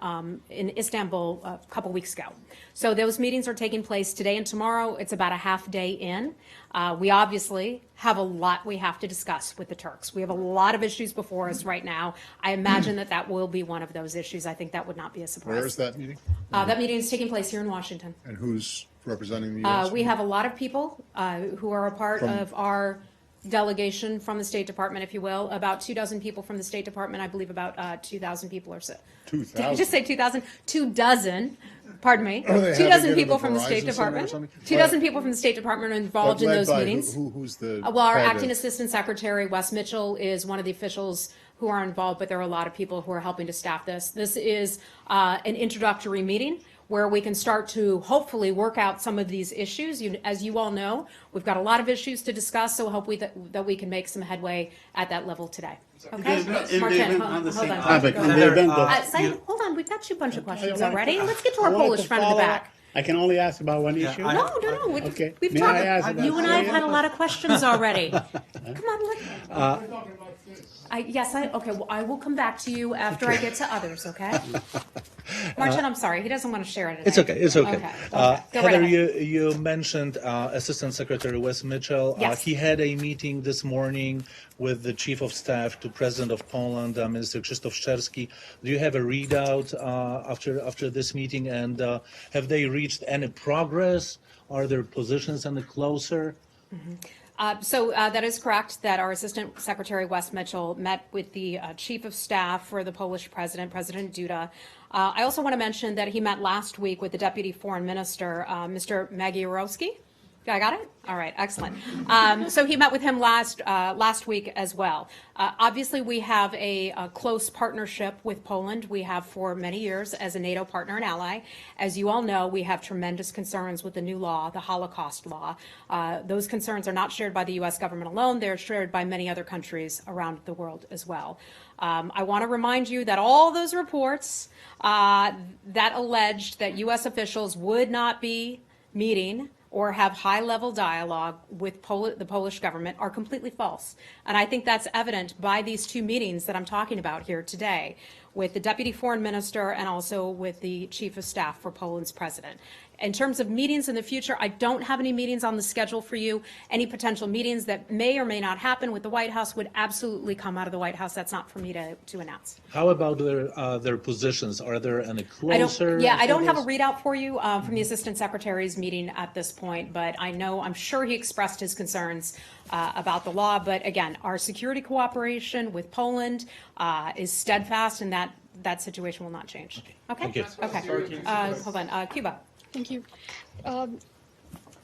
Istanbul a couple weeks ago. So those meetings are taking place today and tomorrow. It's about a half day in. We obviously have a lot we have to discuss with the Turks. We have a lot of issues before us right now. I imagine that will be one of those issues. I think that would not be a surprise. Where is that meeting? That meeting is taking place here in Washington. And who's representing the U.S.? We have a lot of people who are a part of our delegation from the State Department, if you will, about 24 people from the State Department. I believe about 2,000 people or so. 2,000? Did I just say 2,000? 24, pardon me. Are they 2,000 having it people at the from the State Verizon Center or Department. something? 2,000 people from the State Department are involved in Led those by meetings. Who's the? Well, our head acting of- assistant secretary, Wes Mitchell, is one of the officials who are involved, but there are a lot of people who are helping to staff this. This is an introductory meeting where we can start to hopefully work out some of these issues. As you all know, we've got a lot of issues to discuss, so hope that we can make some headway at that level today. Okay? Martin, hold on. topic, Go in ahead. the event that- Hold on, we've got you a bunch of questions wanted already. to- Let's get to I our wanted Polish to friend in the follow up. back. I can only ask about one issue? No. Okay. We've May talked. I ask about You and I have that? had a lot of questions already. Come on, okay, well, I will come back to you after I get to others, okay? Martin, I'm sorry, he doesn't want to share it today. It's okay. It's okay. Go right Heather, ahead. you mentioned Assistant Secretary Wes Mitchell. Yes. He had a meeting this morning with the Chief of Staff to President of Poland, Minister Krzysztof Szczerski. Do you have a readout after this meeting? And have they reached any progress? Are their positions any closer? So that is correct, that our Assistant Secretary Wes Mitchell met with the Chief of Staff for the Polish President, President Duda. I also want to mention that he met last week with the Deputy Foreign Minister, Mr. Magierowski. I got it? All right, excellent. So he met with him last week as well. Obviously, we have a close partnership with Poland. We have for many years as a NATO partner and ally. As you all know, we have tremendous concerns with the new law, the Holocaust law. Those concerns are not shared by the U.S. government alone. They're shared by many other countries around the world as well. I want to remind you that all those reports that alleged that U.S. officials would not be meeting or have high-level dialogue with the Polish government are completely false. And I think that's evident by these two meetings that I'm talking about here today, with the Deputy Foreign Minister and also with the Chief of Staff for Poland's President. In terms of meetings in the future, I don't have any meetings on the schedule for you. Any potential meetings that may or may not happen with the White House would absolutely come out of the White House. That's not for me to announce. How about their positions? Are there any closer? I don't have a readout for you from the Assistant Secretary's meeting at this point, but I'm sure he expressed his concerns about the law. But again, our security cooperation with Poland is steadfast, and that situation will not change. Okay? Thank you. Okay. Hold on. Cuba. Thank you.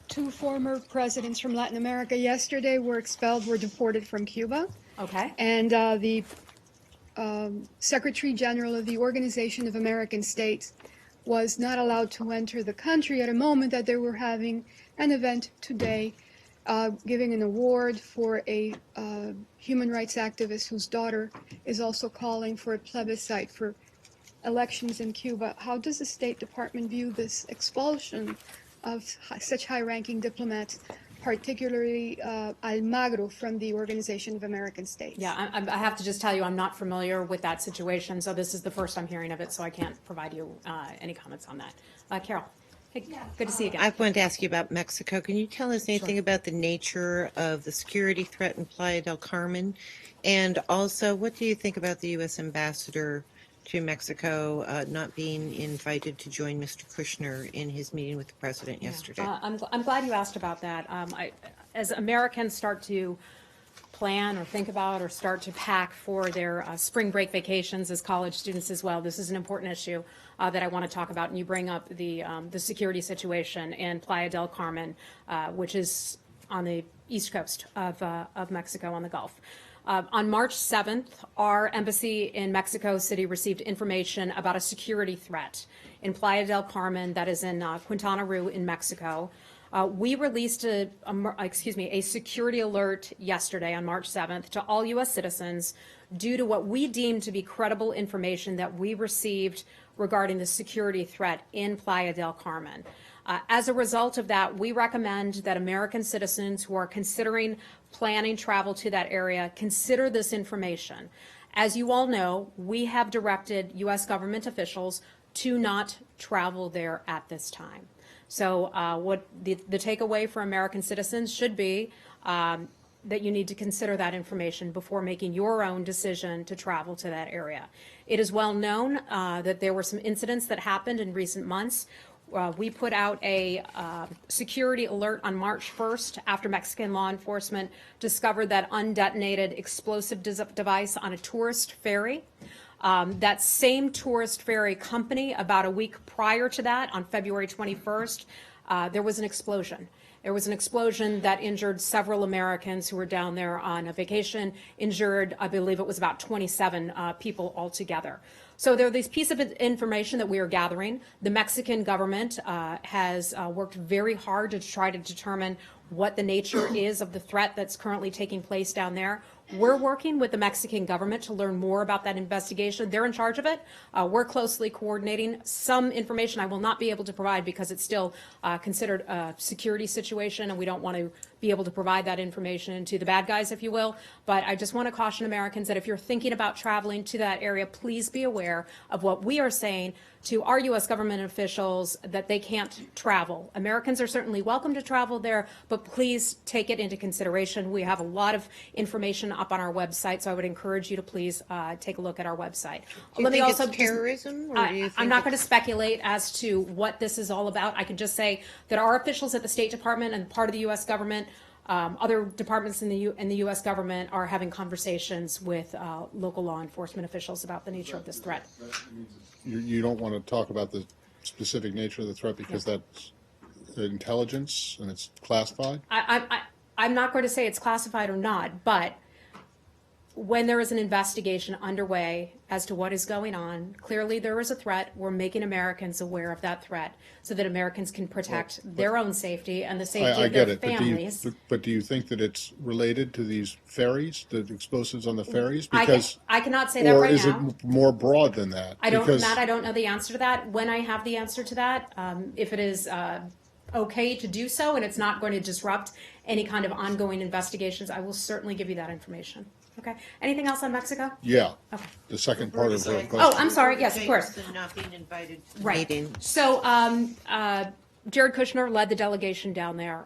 Two former presidents from Latin America yesterday were deported from Cuba. Okay. And the Secretary General of the Organization of American States was not allowed to enter the country at a moment that they were having an event today giving an award for a human rights activist whose daughter is also calling for a plebiscite for elections in Cuba. How does the State Department view this expulsion of such high-ranking diplomats, particularly Almagro from the Organization of American States. Yeah, I have to just tell you, I'm not familiar with that situation, so this is the first I'm hearing of it, so I can't provide you any comments on that. Carol, hey, good to see you again. I wanted to ask you about Mexico. Can you tell us anything about the nature of the security threat in Playa del Carmen? And also, what do you think about the U.S. ambassador to Mexico not being invited to join Mr. Kushner in his meeting with the president yesterday? I'm glad you asked about that. As Americans start to plan or think about or start to pack for their spring break vacations as college students as well, this is an important issue that I want to talk about. And you bring up the security situation in Playa del Carmen, which is on the east coast of Mexico on the Gulf. On March 7th, our embassy in Mexico City received information about a security threat in Playa del Carmen, that is in Quintana Roo in Mexico. We released a security alert yesterday on March 7th to all U.S. citizens due to what we deemed to be credible information that we received regarding the security threat in Playa del Carmen. As a result of that, we recommend that American citizens who are considering planning travel to that area consider this information. As you all know, we have directed U.S. government officials to not travel there at this time. So what the takeaway for American citizens should be that you need to consider that information before making your own decision to travel to that area. It is well known that there were some incidents that happened in recent months. We put out a security alert on March 1st after Mexican law enforcement discovered that undetonated explosive device on a tourist ferry. That same tourist ferry company, about a week prior to that, on February 21st, there was an explosion. There was an explosion that injured several Americans who were down there on a vacation, injured, I believe it was about 27 people altogether. So there are these pieces of information that we are gathering. The Mexican government has worked very hard to try to determine what the nature is of the threat that's currently taking place down there. We're working with the Mexican government to learn more about that investigation. They're in charge of it. We're closely coordinating. Some information I will not be able to provide because it's still considered a security situation, and we don't want to be able to provide that information to the bad guys, if you will. But I just want to caution Americans that if you're thinking about traveling to that area, please be aware of what we are saying to our U.S. government officials, that they can't travel. Americans are certainly welcome to travel there, but please take it into consideration. We have a lot of information up on our website, so I would encourage you to please take a look at our website. Do you think it's terrorism, or do you think I'm not going to speculate as to what this is all about. I can just say that our officials at the State Department and part of the U.S. government, other departments in the U.S. government, are having conversations with local law enforcement officials about the nature of this threat. You don't want to talk about the specific nature of the threat because that's intelligence and it's classified? I'm not going to say it's classified or not, but when there is an investigation underway as to what is going on, clearly there is a threat. We're making Americans aware of that threat so that Americans can protect their own safety and the safety of their families. But do you think that it's related to these ferries, the explosives on the ferries? I cannot say that right now. Or is it more broad than that? Matt, I don't know the answer to that. When I have the answer to that, if it is okay to do so and it's not going to disrupt any kind of ongoing investigations, I will certainly give you that information. Okay. Anything else on Mexico? Yeah. Okay. The second part of her question. Oh, I'm sorry. Yes, of course. Not being invited to the Right. meeting. So Jared Kushner led the delegation down there.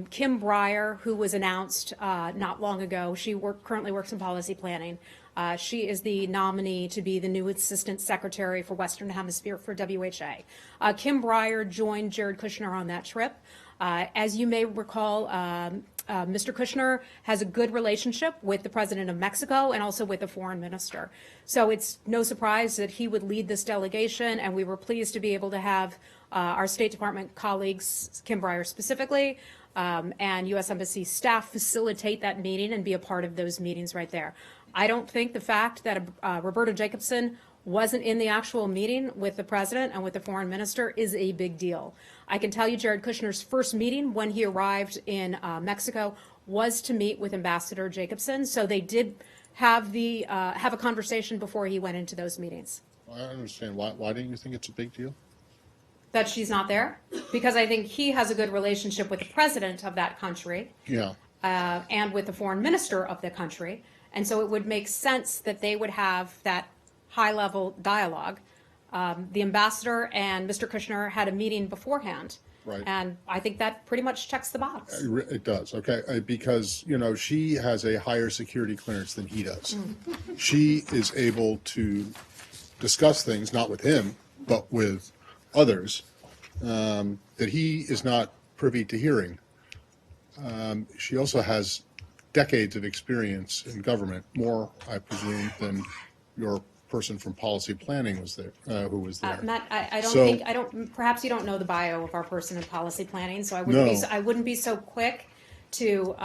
Kim Breyer, who was announced not long ago, she currently works in policy planning. She is the nominee to be the new Assistant Secretary for Western Hemisphere for WHA. Kim Breyer joined Jared Kushner on that trip. As you may recall, Mr. Kushner has a good relationship with the President of Mexico and also with the Foreign Minister. So it's no surprise that he would lead this delegation, and we were pleased to be able to have our State Department colleagues, Kim Breyer specifically, and U.S. Embassy staff facilitate that meeting and be a part of those meetings right there. I don't think the fact that Roberto Jacobson wasn't in the actual meeting with the president and with the foreign minister is a big deal. I can tell you Jared Kushner's first meeting when he arrived in Mexico was to meet with Ambassador Jacobson. So they did have a conversation before he went into those meetings. I understand. Why do you think it's a big deal? that she's not there, because I think he has a good relationship with the president of that country Yeah. and with the foreign minister of the country. And so it would make sense that they would have that high-level dialogue. The ambassador and Mr. Kushner had a meeting beforehand. Right. And I think that pretty much checks the box. It does, okay, because, you know, she has a higher security clearance than he does. She is able to discuss things, not with him, but with others, that he is not privy to hearing. She also has decades of experience in government, more, I presume, than your person from policy planning was there, who was there. Matt, I don't So- think, perhaps you don't know the bio of our person in policy planning, so I wouldn't be, No. I wouldn't be so quick to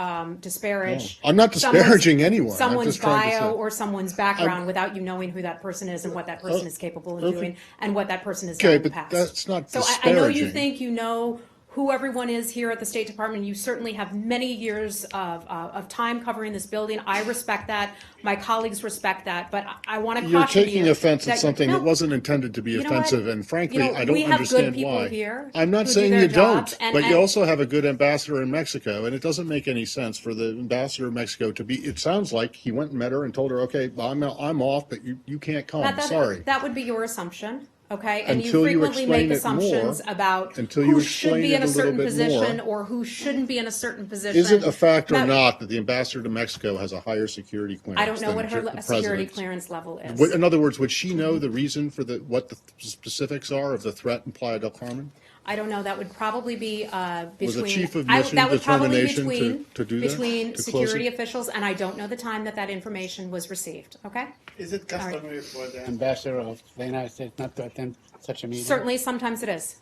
disparage. No. I'm not disparaging anyone. I'm Someone's just trying to bio say- or someone's background without you knowing who that person is and what that person is capable of doing and what that person has done Okay, in the but past. that's not So I know you disparaging. think you know who everyone is here at the State Department. You certainly have many years of time covering this building. I respect that. My colleagues respect that. But I want to caution you. You're taking offense at something no, that wasn't intended to be you know what? offensive, and frankly, You know, I don't we have good understand people why. here I'm not who do saying their you jobs, don't, and- but you and- also have a good ambassador in Mexico, and it doesn't make any sense for the ambassador of Mexico to be, it sounds like he went and met her and told her, okay, I'm off, but you can't come, Matt, sorry. that would be your assumption, okay? And you Until you frequently make explain it assumptions more, about until you who should explain be in it a a little certain bit position more. or who shouldn't be in a certain position. Is it a fact or Matt, not that the ambassador to Mexico has a higher security clearance I don't know than what her the security president's? clearance level is. In other words, would she know the reason for what the specifics are of the threat in Playa del Carmen? I don't know, that would probably be between. Was the chief of I- mission that would probably be determination between- to do that? Between To close security it? officials, and I don't know the time that that information was received, okay? Is it right. customary for the ambassador of the United States not to attend such a meeting? Certainly, sometimes it is.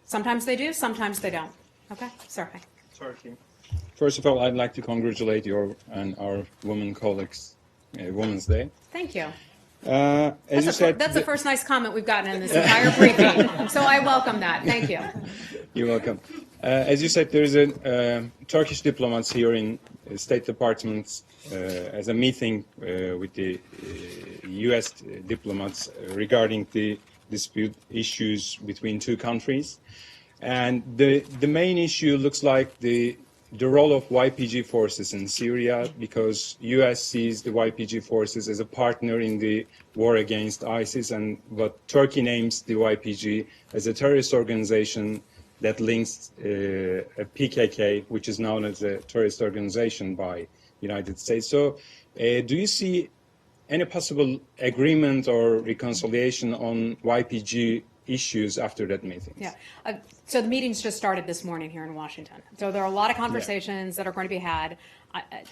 Sometimes they do, sometimes they don't. Okay, sorry. First of all, I'd like to congratulate you and our women colleagues, Women's Day. Thank you. As you said, That's the first nice comment we've gotten in this entire briefing, so I welcome that. Thank you. You're welcome. As you said, there is a Turkish diplomats here in State Department as a meeting with the U.S. diplomats regarding the dispute issues between two countries. And the main issue looks like the role of YPG forces in Syria, because U.S. sees the YPG forces as a partner in the war against ISIS, and what Turkey names the YPG as a terrorist organization that links a PKK, which is known as a terrorist organization by United States. So do you see any possible agreement or reconciliation on YPG issues after that meeting? Yeah. So the meeting's just started this morning here in Washington. So there are a lot of conversations that are going to be had.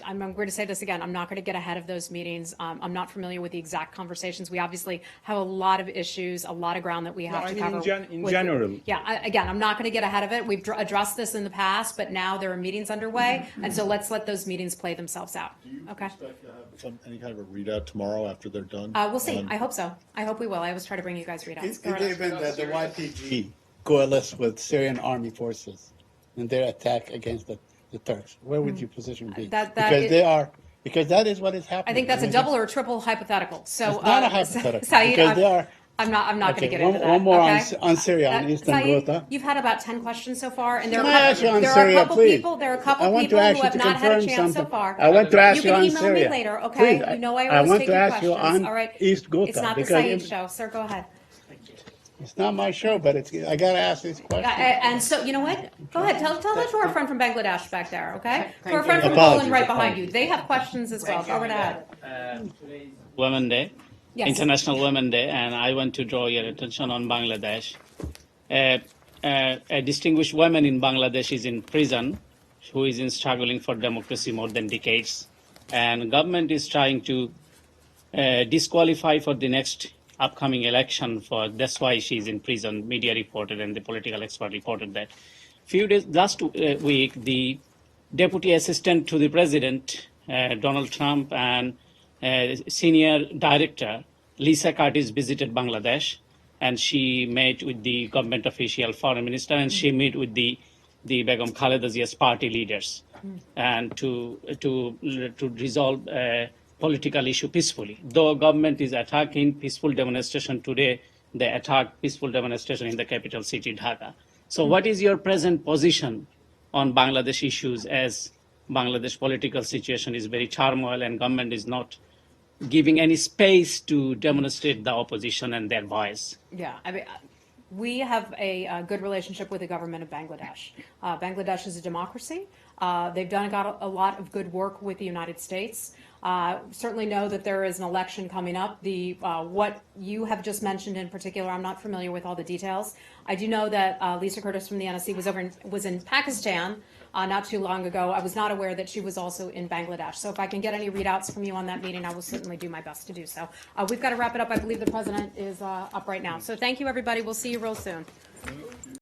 I'm going to say this again. I'm not going to get ahead of those meetings. I'm not familiar with the exact conversations. We obviously have a lot of issues, a lot of ground that we have No, I to mean cover. in general. Yeah. Again, I'm not going to get ahead of it. We've addressed this in the past, but now there are meetings underway, and so let's let those meetings play themselves out. Okay. Any kind of a readout tomorrow after they're done? We'll see. I hope so. I hope we will. I always try to bring you guys readouts. In the event that the YPG coalesce with Syrian army forces in their attack against the Turks, where would your position be? That Because that is what is happening. I think that's a double or a triple hypothetical. So It's not a hypothetical, Saeed, because they are. I'm not going to Okay, get into that. one more okay? on Syria, on Eastern Saeed, Ghouta. you've had about 10 questions so far, and there Can I ask you on Syria, please? There are a I couple want to people ask who you have to not had a confirm chance so something. far. I want to ask you can on email Syria. me later, okay? Please, you know I I always want take to your ask you questions. on All right. East Ghouta, It's not the because Saeed if- show, sir. Go ahead. It's not my show, but I got to ask these questions. And so, you know what? Go ahead. Tell that to our friend from Bangladesh back there, okay? To our you. friend from Apologies, Poland right behind apologies. you. They have questions as well. Go right ahead. Women Day, Yes. International Women Day, and I want to draw your attention on Bangladesh. A distinguished woman in Bangladesh is in prison, who is in struggling for democracy more than decades, and government is trying to disqualify for the next upcoming election. That's why she's in prison. Media reported and the political expert reported that. Last week, the deputy assistant to the president, Donald Trump, and senior director Lisa Curtis visited Bangladesh, and she met with the government official, foreign minister, and she met with the Begum Khaleda Zia's party leaders, and to resolve political issue peacefully. Though government is attacking peaceful demonstration today they attacked peaceful demonstration in the capital city, Dhaka. So what is your present position on Bangladesh issues as Bangladesh political situation is very turmoil and government is not giving any space to demonstrate the opposition and their voice? Yeah, I mean, we have a good relationship with the government of Bangladesh. Bangladesh is a democracy. They've got a lot of good work with the United States. Certainly know that there is an election coming up. What you have just mentioned in particular, I'm not familiar with all the details. I do know that Lisa Curtis from the NSC was in Pakistan not too long ago. I was not aware that she was also in Bangladesh. So if I can get any readouts from you on that meeting, I will certainly do my best to do so. We've got to wrap it up. I believe the president is up right now. So thank you, everybody. We'll see you real soon.